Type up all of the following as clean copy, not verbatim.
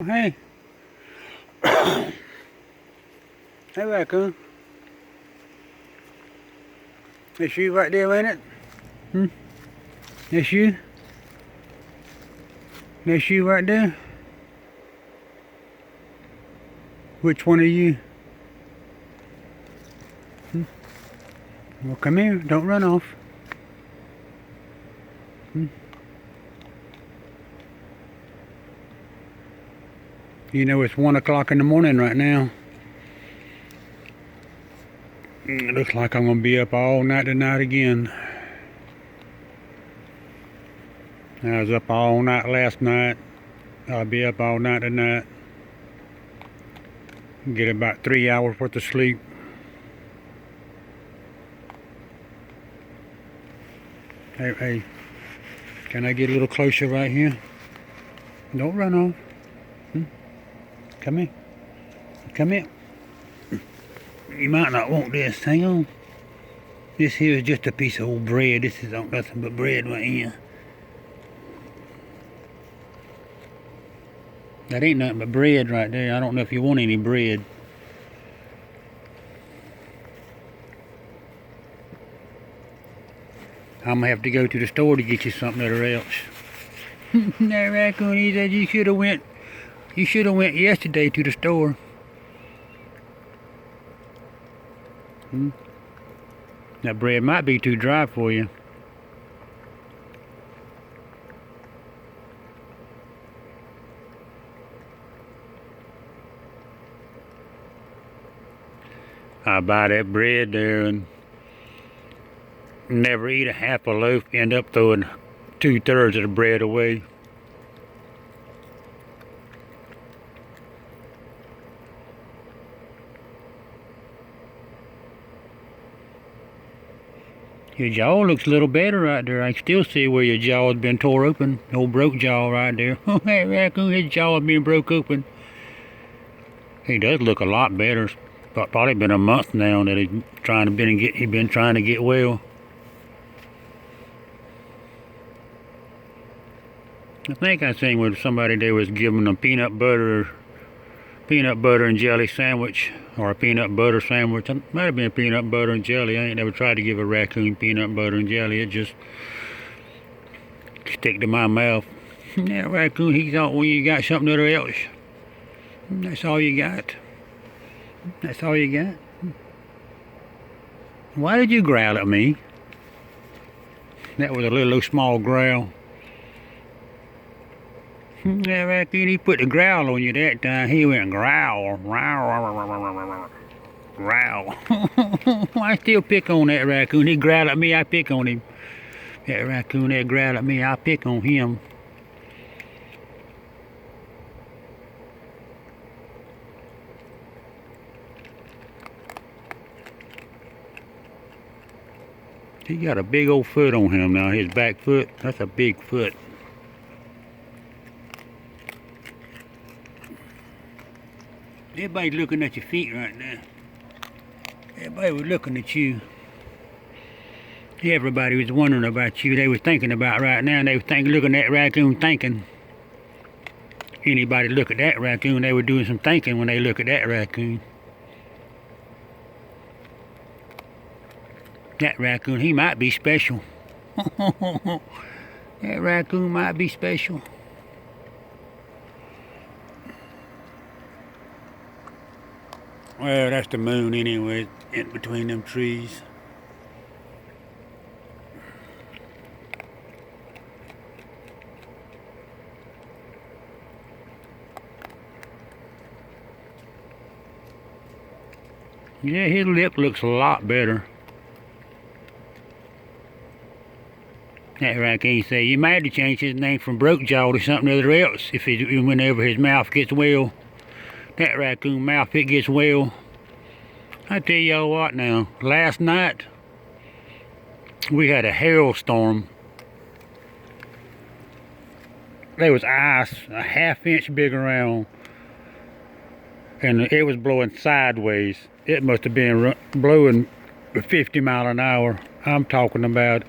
Hey. Hey, Raccoon. That's you right there, ain't it? Hmm? That's you? That's you right there? Which one are you? Hmm? Well, come here. Don't run off. Hmm? You know it's 1 o'clock in the morning right now. It looks like I'm going to be up all night tonight again. I was up all night last night. I'll be up all night tonight. Get about 3 hours worth of sleep. Hey, can I get a little closer right here? Don't run off. Hmm? Come here. Come here. You might not want this. Hang on. This here is just a piece of old bread. This is nothing but bread right here. That ain't nothing but bread right there. I don't know if you want any bread. I'm gonna have to go to the store to get you something or else. That Raccoon, he said you should have went yesterday to the store. That bread might be too dry for you. I buy that bread there and never eat a half a loaf, end up throwing 2/3 of the bread away. Your jaw looks a little better right there. I can still see where your jaw has been tore open. Old broke jaw right there. Oh, that Raccoon, his jaw has been broke open. He does look a lot better. It's probably been a month now that he's been trying to get well. I think I seen where somebody there was giving him peanut butter and jelly sandwich, or a peanut butter sandwich. It might have been peanut butter and jelly. I ain't never tried to give a raccoon peanut butter and jelly. It just stick to my mouth. That Raccoon, he's out when you got something other else. That's all you got. That's all you got. Why did you growl at me? That was a little small growl. That Raccoon, he put the growl on you that time. He went growl. Growl. I still pick on that Raccoon. He growled at me, I pick on him. That Raccoon that growled at me, I pick on him. He got a big old foot on him now, his back foot. That's a big foot. Everybody's looking at your feet right now. Everybody was looking at you. Everybody was wondering about you. They was thinking about right now. They was looking at that Raccoon thinking. Anybody look at that Raccoon, they were doing some thinking when they look at that Raccoon. That Raccoon, he might be special. That Raccoon might be special. Well, that's the moon anyway, in between them trees. Yeah, his lip looks a lot better. That Raccoon say you might have to change his name from Broke Jaw to something other else whenever his mouth gets well. That Raccoon mouth, it gets well. I tell y'all what now, last night we had a hailstorm. There was ice a ½ inch big around, and it was blowing sideways. It must have been blowing 50 miles an hour. I'm talking about,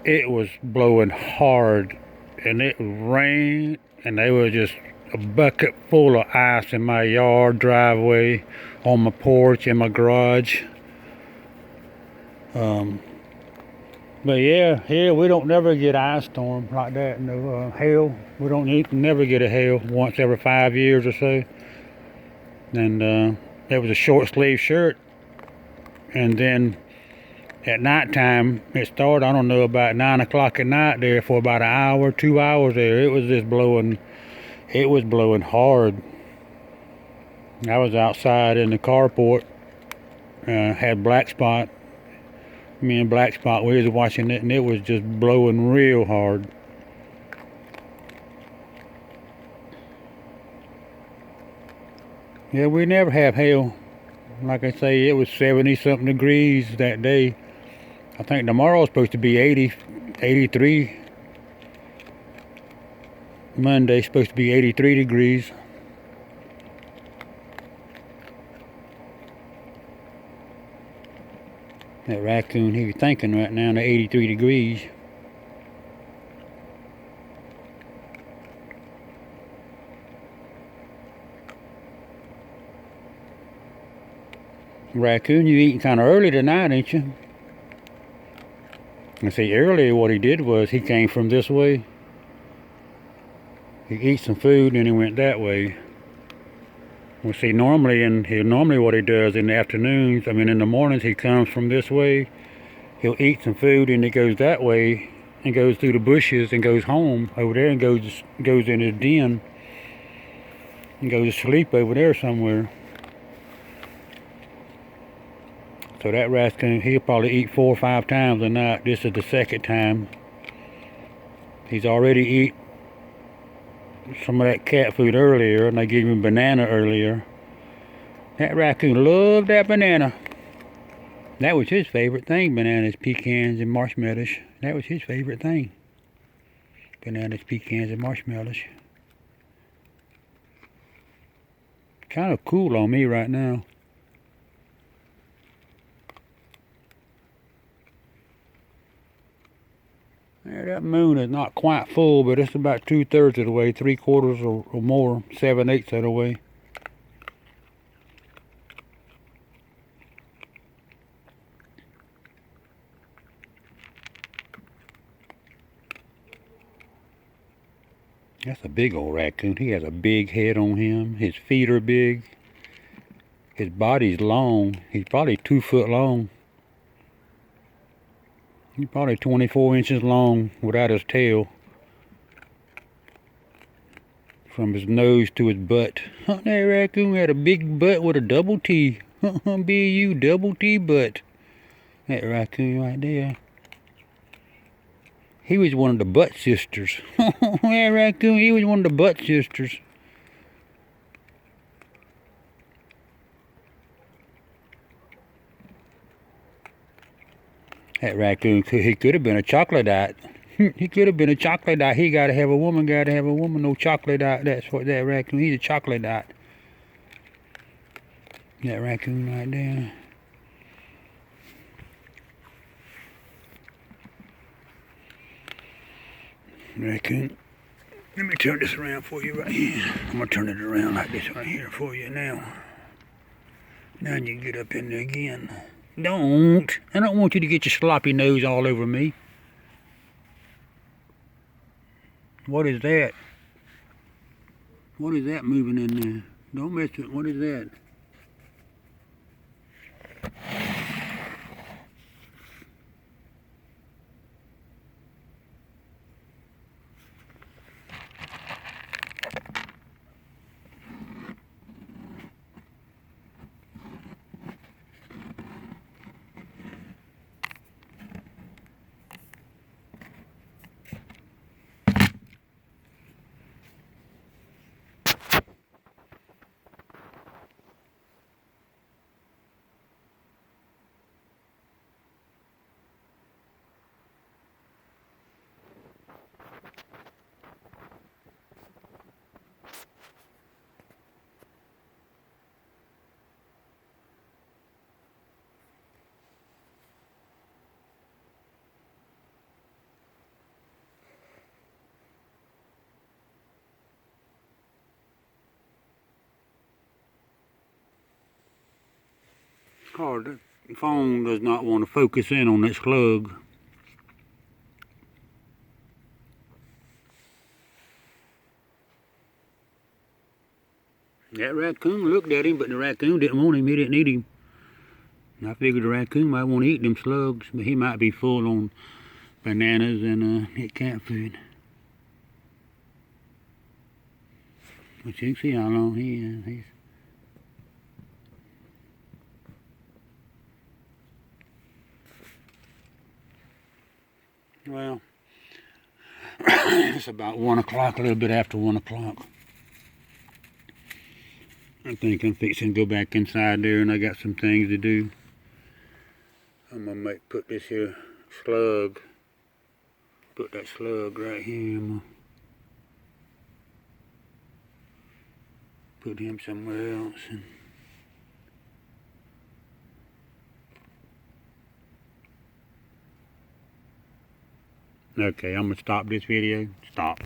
it was blowing hard, and it rained and they were just a bucket full of ice in my yard, driveway, on my porch, in my garage. But yeah, here we don't never get ice storm like that. No hail. We don't never get a hail once every 5 years or so. And it was a short sleeve shirt. And then at nighttime, it started, I don't know, about 9 o'clock at night there for about an hour, 2 hours there. It was just blowing. It was blowing hard. I was outside in the carport. Had Black Spot. Me and Black Spot, we was watching it, and it was just blowing real hard. Yeah, we never have hail. Like I say, it was 70-something degrees that day. I think tomorrow's supposed to be 80, 83. Monday's supposed to be 83 degrees. That raccoon, he's thinking right now at 83 degrees. Raccoon, you eating kind of early tonight, ain't you? I see, earlier what he did was he came from this way. He ate some food and he went that way. Well, see, normally what he does in the afternoons, in the mornings, he comes from this way. He'll eat some food and he goes that way and goes through the bushes and goes home over there and goes in his den and goes to sleep over there somewhere. So that raccoon, he'll probably eat 4 or 5 times a night. This is the second time. He's already eat some of that cat food earlier, and I gave him banana earlier. That raccoon loved that banana. That was his favorite thing, bananas, pecans, and marshmallows. That was his favorite thing. Bananas, pecans, and marshmallows. Kind of cool on me right now. Yeah, that moon is not quite full, but it's about 2/3 of the way, 3/4 or more, 7/8 of the way. That's a big old raccoon. He has a big head on him. His feet are big. His body's long. He's probably 2 foot long. He's probably 24 inches long without his tail. From his nose to his butt. That raccoon had a big butt with a double T. B-U, double T butt. That raccoon right there. He was one of the butt sisters. That raccoon, he was one of the butt sisters. That raccoon, he could have been a troglodyte. He could have been a troglodyte. He gotta have a woman, no troglodyte. That's what that raccoon, he's a troglodyte. That raccoon right there. Raccoon. Let me turn this around for you right here. I'm gonna turn it around like this right here for you now. Now you get up in there again. Don't. I don't want you to get your sloppy nose all over me. What is that? What is that moving in there? Don't mess with it. What is that? hard. The phone does not want to focus in on that slug. That raccoon looked at him, but the raccoon didn't want him. He didn't eat him. And I figured the raccoon might want to eat them slugs, but he might be full on bananas and cat food. But you can see how long he is. He's well, it's about 1 o'clock, a little bit after 1 o'clock. I think I'm fixing to go back inside there, and I got some things to do. I'm gonna put this here slug, put that slug right here. I'm gonna put him somewhere else. Okay, I'm gonna stop this video. Stop.